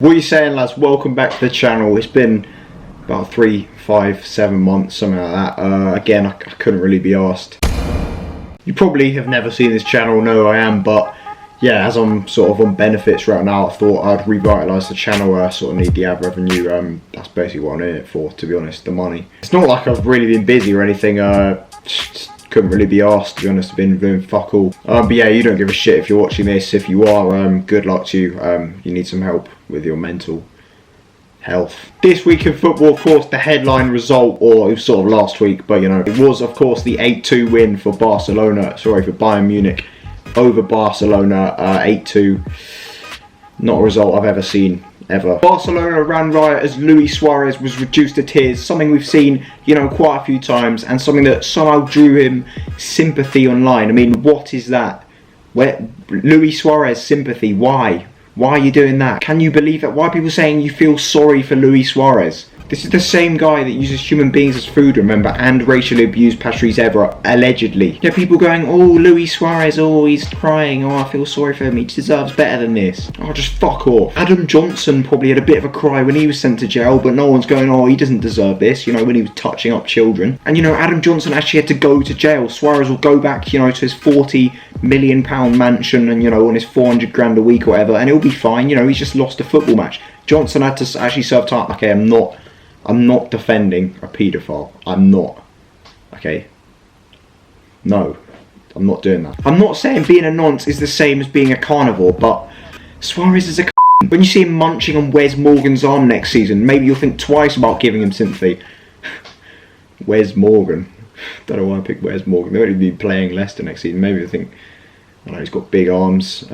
What are you saying, lads? Welcome back to the channel. It's been about 3, 5, 7 months, something like that. Again, I couldn't really be asked. You probably have never seen this channel, know who I am, but yeah, as I'm sort of on benefits right now, I thought I'd revitalise the channel. I sort of need the ad revenue. That's basically what I'm in it for, to be honest, the money. It's not like I've really been busy or anything. Just couldn't really be asked, to be honest. I've been doing fuck all. But yeah, you don't give a shit if you're watching this. If you are, good luck to you. You need some help with your mental health. This week in football, of course, the headline result, or it was sort of last week, but you know, it was of course the 8-2 win for Bayern Munich over Barcelona. 8-2, not a result I've ever seen, ever. Barcelona ran riot as Luis Suarez was reduced to tears, something we've seen, you know, quite a few times, and something that somehow drew him sympathy online. I mean, what is that? Where Luis Suarez sympathy? Why? Why are you doing that? Can you believe that? Why are people saying you feel sorry for Luis Suarez? This is the same guy that uses human beings as food, remember, and racially abused Patrice Evra, allegedly. You know, people going, oh, Luis Suarez, oh, he's crying, oh, I feel sorry for him, he deserves better than this. Oh, just fuck off. Adam Johnson probably had a bit of a cry when he was sent to jail, but no one's going, oh, he doesn't deserve this, you know, when he was touching up children. And, you know, Adam Johnson actually had to go to jail. Suarez will go back, you know, to his £40 million mansion and, you know, on his 400 grand a week or whatever, and he'll be fine, you know, he's just lost a football match. Johnson had to actually serve time. Okay, I'm not defending a paedophile. I'm not. Okay? No. I'm not doing that. I'm not saying being a nonce is the same as being a carnivore, but Suarez is a c***. When you see him munching on Wes Morgan's arm next season, maybe you'll think twice about giving him sympathy. Wes Morgan. Don't know why I picked Wes Morgan. They won't even be playing Leicester next season. Maybe they think, I don't know, he's got big arms.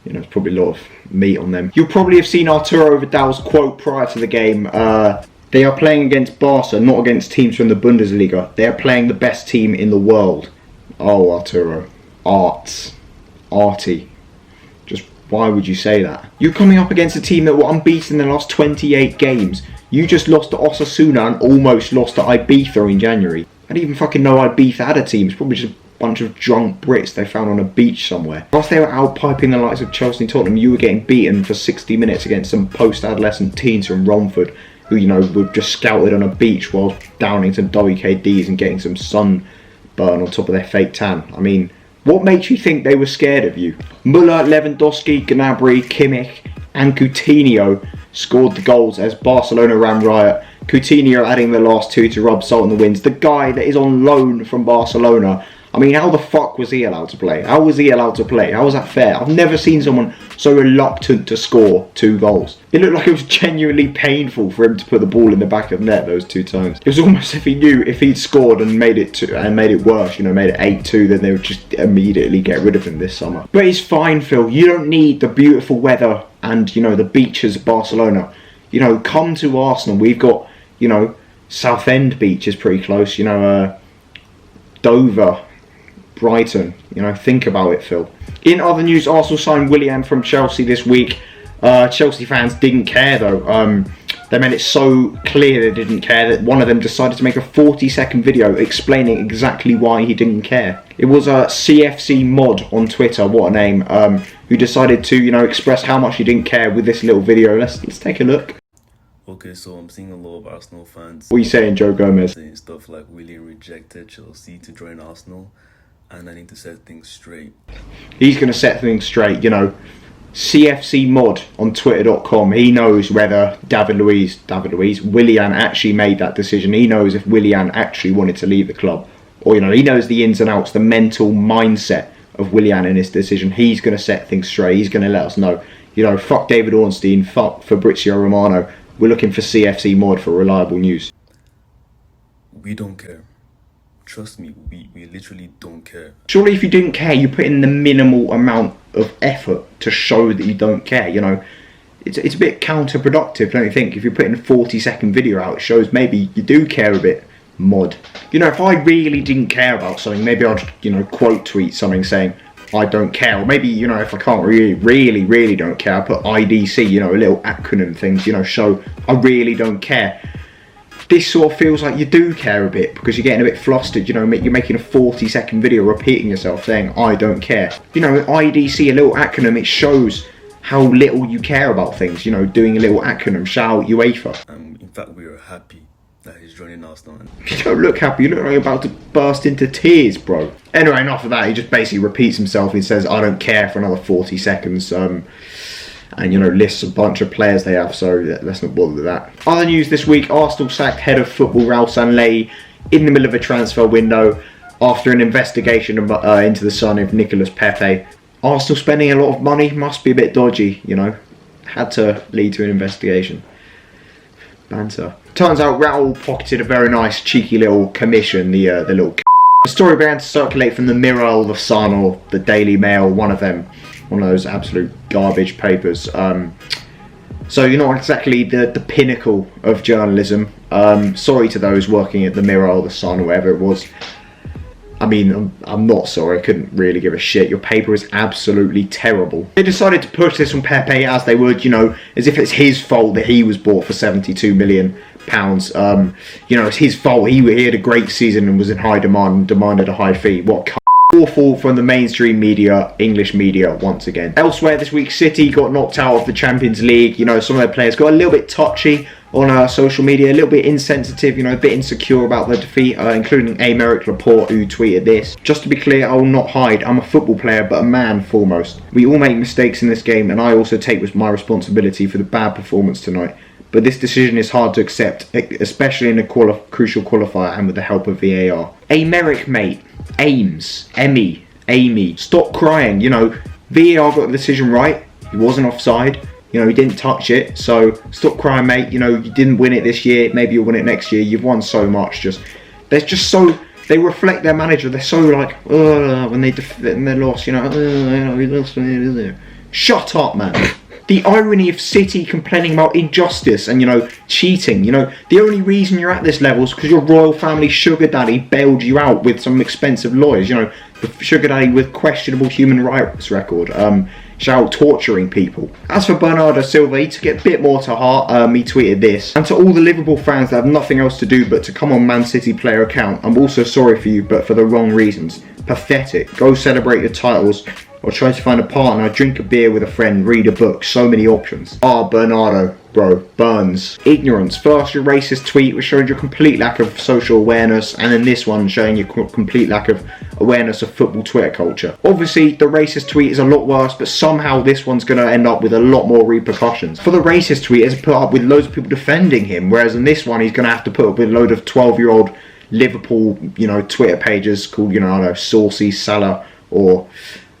You know, there's probably a lot of meat on them. You'll probably have seen Arturo Vidal's quote prior to the game. They are playing against Barca, not against teams from the Bundesliga. They are playing the best team in the world. Oh, Arturo. Arty. Just, why would you say that? You're coming up against a team that were unbeaten in the last 28 games. You just lost to Osasuna and almost lost to Ibiza in January. I didn't even fucking know Ibiza had a team. It's probably just bunch of drunk Brits they found on a beach somewhere. Whilst they were out piping the likes of Chelsea and Tottenham, you were getting beaten for 60 minutes against some post-adolescent teens from Romford who, you know, were just scouted on a beach while downing some WKDs and getting some sunburn on top of their fake tan. I mean, what makes you think they were scared of you? Müller, Lewandowski, Gnabry, Kimmich and Coutinho scored the goals as Barcelona ran riot. Coutinho adding the last two to rub salt in the winds. The guy that is on loan from Barcelona. I mean, how the fuck was he allowed to play? How was he allowed to play? How was that fair? I've never seen someone so reluctant to score 2 goals. It looked like it was genuinely painful for him to put the ball in the back of net those 2 times. It was almost if he knew if he'd scored and made it worse, you know, made it 8-2, then they would just immediately get rid of him this summer. But it's fine, Phil. You don't need the beautiful weather and, you know, the beaches of Barcelona. You know, come to Arsenal. We've got, you know, Southend Beach is pretty close. You know, Dover, Brighton, you know, think about it, Phil. In other news, Arsenal signed Willian from Chelsea this week. Chelsea fans didn't care though. They made it so clear they didn't care that one of them decided to make a 40-second video explaining exactly why he didn't care. It was a CFC mod on Twitter, what a name, who decided to, you know, express how much he didn't care with this little video. Let's take a look. Okay, so I'm seeing a lot of Arsenal fans. What are you saying, Joe Gomez? Saying stuff like Willian rejected Chelsea to join Arsenal. And I need to set things straight. He's going to set things straight, you know. CFC mod on twitter.com. He knows whether Willian actually made that decision. He knows if Willian actually wanted to leave the club. Or, you know, he knows the ins and outs, the mental mindset of Willian in his decision. He's going to set things straight. He's going to let us know. You know, fuck David Ornstein, fuck Fabrizio Romano. We're looking for CFC mod for reliable news. We don't care. Trust me, we literally don't care. Surely if you didn't care, you put in the minimal amount of effort to show that you don't care, you know. It's a bit counterproductive, don't you think? If you're putting a 40-second video out, it shows maybe you do care a bit, mod. You know, if I really didn't care about something, maybe I'd, you know, quote tweet something saying, I don't care. Or maybe, you know, if I can't really don't care, I put IDC, you know, a little acronym things, you know, show I really don't care. This sort of feels like you do care a bit because you're getting a bit flustered, you know, you're making a 40-second video repeating yourself saying, I don't care. You know, IDC, a little acronym, it shows how little you care about things, you know, doing a little acronym, shout out UEFA. In fact, we are happy that he's joining Arsenal. You don't look happy, you look like you're about to burst into tears, bro. Anyway, enough of that, he just basically repeats himself. He says, I don't care, for another 40 seconds. And, you know, lists a bunch of players they have, so let's not bother with that. Other news this week, Arsenal sacked head of football Raul Sanllehi in the middle of a transfer window after an investigation into the son of Nicolas Pepe. Arsenal spending a lot of money must be a bit dodgy, you know. Had to lead to an investigation. Banter. Turns out Raul pocketed a very nice cheeky little commission, the little The story began to circulate from the Mirror, the Sun, or the Daily Mail, one of those absolute garbage papers. So you're not exactly the pinnacle of journalism. Sorry to those working at the Mirror or the Sun or whatever it was. I mean, I'm not sorry, I couldn't really give a shit. Your paper is absolutely terrible. They decided to push this on Pepe as they would, you know, as if it's his fault that he was bought for £72 million. You know, it's his fault. He had a great season and was in high demand and demanded a high fee. What awful from the mainstream media, English media, once again. Elsewhere this week, City got knocked out of the Champions League. You know, some of their players got a little bit touchy on social media, a little bit insensitive, you know, a bit insecure about their defeat, including Aymeric Laporte, who tweeted this. Just to be clear, I will not hide. I'm a football player, but a man foremost. We all make mistakes in this game, and I also take my responsibility for the bad performance tonight. But this decision is hard to accept, especially in a crucial qualifier and with the help of VAR. Aymeric, mate. Amy. Stop crying. You know, VAR got the decision right. He wasn't offside. You know, he didn't touch it. So stop crying, mate. You know, you didn't win it this year. Maybe you'll win it next year. You've won so much. They reflect their manager. They're so like, when they lost. You know, we lost. Shut up, man. The irony of City complaining about injustice and, you know, cheating. You know, the only reason you're at this level is because your royal family sugar daddy bailed you out with some expensive lawyers. You know, the sugar daddy with questionable human rights record. Torturing people. As for Bernardo Silva, he took it a bit more to heart. He tweeted this. And to all the Liverpool fans that have nothing else to do but to come on Man City player account, I'm also sorry for you, but for the wrong reasons. Pathetic. Go celebrate your titles, or try to find a partner, drink a beer with a friend, read a book. So many options. Bernardo, bro. Burns. Ignorance. First your racist tweet, which showed your complete lack of social awareness, and then this one showing your complete lack of awareness of football Twitter culture. Obviously, the racist tweet is a lot worse, but somehow this one's going to end up with a lot more repercussions. For the racist tweet, it's put up with loads of people defending him, whereas in this one, he's going to have to put up with a load of 12-year-old Liverpool, you know, Twitter pages called, you know, I don't know, Saucy Salah, or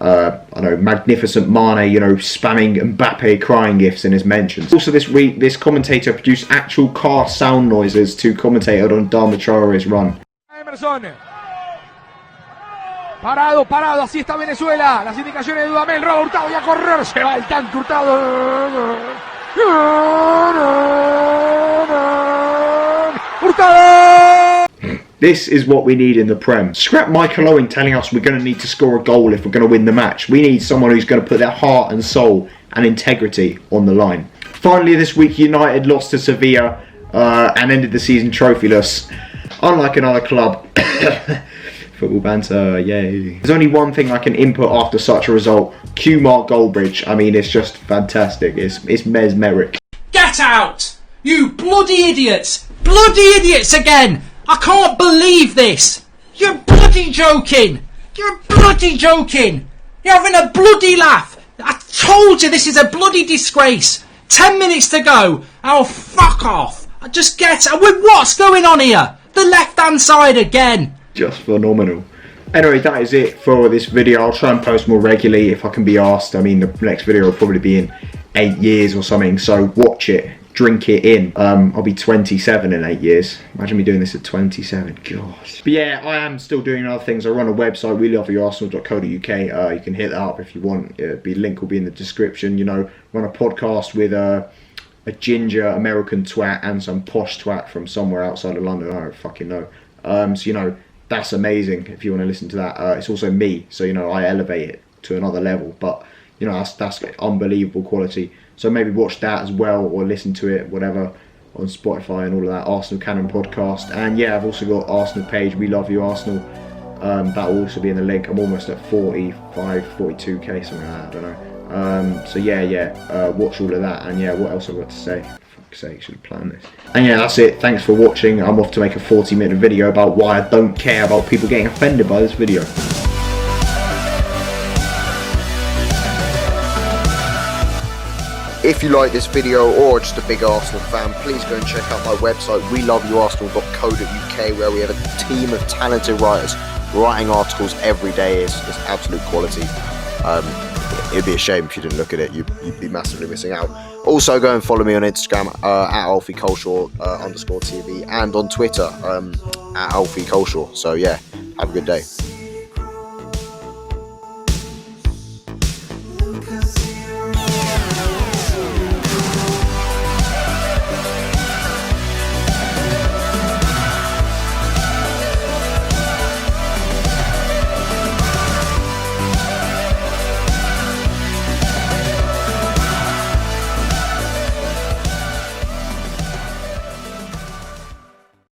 I don't know, Magnificent Mane, you know, spamming Mbappe crying gifs in his mentions. Also this week, this commentator produced actual car sound noises to commentate on Dama Traore's run. Emerson. Parado, así está Venezuela. Las indicaciones de Dudamel, roba Hurtado y a correr. Se va el tanque Hurtado. Hurtado! This is what we need in the Prem. Scrap Michael Owen telling us we're going to need to score a goal if we're going to win the match. We need someone who's going to put their heart and soul and integrity on the line. Finally this week, United lost to Sevilla and ended the season trophyless. Unlike another club. Football banter, yay. There's only one thing I can input after such a result. Q Mark Goldbridge. I mean, it's just fantastic. It's mesmeric. Get out! You bloody idiots! Bloody idiots again! I can't believe this! You're bloody joking! You're bloody joking! You're having a bloody laugh! I told you this is a bloody disgrace! 10 minutes to go! Oh, fuck off! Just get... What's going on here? The left-hand side again! Just phenomenal. Anyway, that is it for this video. I'll try and post more regularly if I can be asked. I mean, the next video will probably be in 8 years or something, so watch it. Drink it in. I'll be 27 in 8 years. Imagine me doing this at 27. Gosh. But yeah, I am still doing other things. I run a website, reallyofyourarsenal.co.uk. You can hit that up if you want. Link will be in the description. You know, run a podcast with a ginger American twat and some posh twat from somewhere outside of London. I don't fucking know. So you know, that's amazing if you want to listen to that. It's also me, so you know, I elevate it to another level. But you know, that's unbelievable quality. So maybe watch that as well, or listen to it, whatever, on Spotify and all of that. Arsenal Cannon podcast. And yeah, I've also got Arsenal page, We Love You Arsenal. That will also be in the link. I'm almost at 45, 42k, something like that, I don't know. So yeah, watch all of that. And yeah, what else I've got to say? For fuck's sake, should have planned this. And yeah, that's it. Thanks for watching. I'm off to make a 40-minute video about why I don't care about people getting offended by this video. If you like this video or just a big Arsenal fan, please go and check out my website, weloveyouarsenal.co.uk, where we have a team of talented writers writing articles every day. It's absolute quality. It'd be a shame if you didn't look at it. You'd be massively missing out. Also, go and follow me on Instagram at @AlfieColeshaw_TV and on Twitter at AlfieColeshaw. So yeah, have a good day.